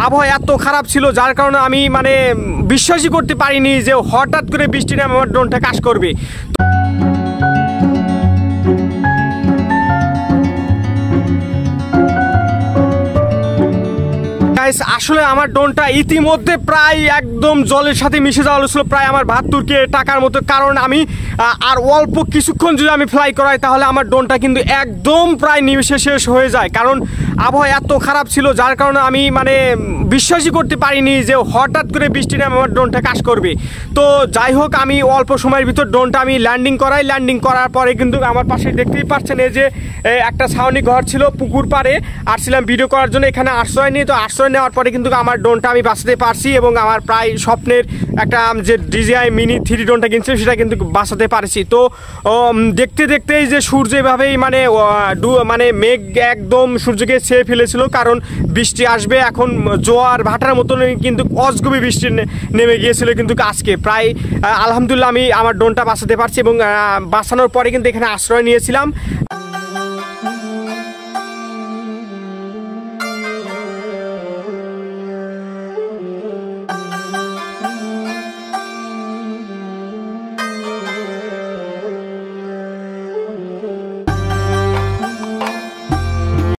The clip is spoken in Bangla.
আবহাওয়া এত খারাপ ছিল যার কারণে আমি মানে বিশ্বাসই করতে পারিনি যে হঠাৎ করে বৃষ্টি নামে আমার ড্রোনটা কাজ করবে। আসলে আমার ড্রোনটা ইতিমধ্যে প্রায় একদম জলের সাথে মিশে যাওয়া ছিল, প্রায় আমার 72 টাকার মতো। কারণ আমি আর অল্প কিছুক্ষণ যদি আমি ফ্লাই করাই তাহলে আমার ড্রোনটা কিন্তু একদম প্রায় নিমিশে শেষ হয়ে যায়। কারণ আবহাওয়া এত খারাপ ছিল যার কারণে আমি মানে বিশ্বাসই করতে পারিনি যে হঠাৎ করে বৃষ্টি নামে আমার ড্রোনটা কাজ করবে। তো যাই হোক, আমি অল্প সময়ের ভিতর ড্রোনটা আমি ল্যান্ডিং করাই। ল্যান্ডিং করার পরে কিন্তু আমার পাশে দেখতেই পাচ্ছেন এই যে একটা ছাউনি ঘর ছিল, পুকুর পাড়ে আসছিলাম ভিডিও করার জন্য, এখানে আশ্রয় নিয়ে। তো আশ্রয় নেওয়ার পরে কিন্তু আমার ড্রোনটা আমি বাঁচাতে পারছি এবং আমার প্রায় স্বপ্নের একটা যে DJI মিনি 3D ড্রোনটা কিনছিলাম সেটা কিন্তু বাঁচাতে পারছি। তো দেখতে দেখতেই যে সূর্য এভাবেই মানে মেঘ একদম সূর্যকে ছেয়ে ফেলেছিল, কারণ বৃষ্টি আসবে। এখন জোয়ার ভাটার মতন কিন্তু অজগবি বৃষ্টি নেমে গিয়েছিল কিন্তু আজকে। প্রায় আলহামদুলিল্লাহ আমি আমার ড্রোনটা বাঁচাতে পারছি এবং বাঁচানোর পরে কিন্তু এখানে আশ্রয় নিয়েছিলাম।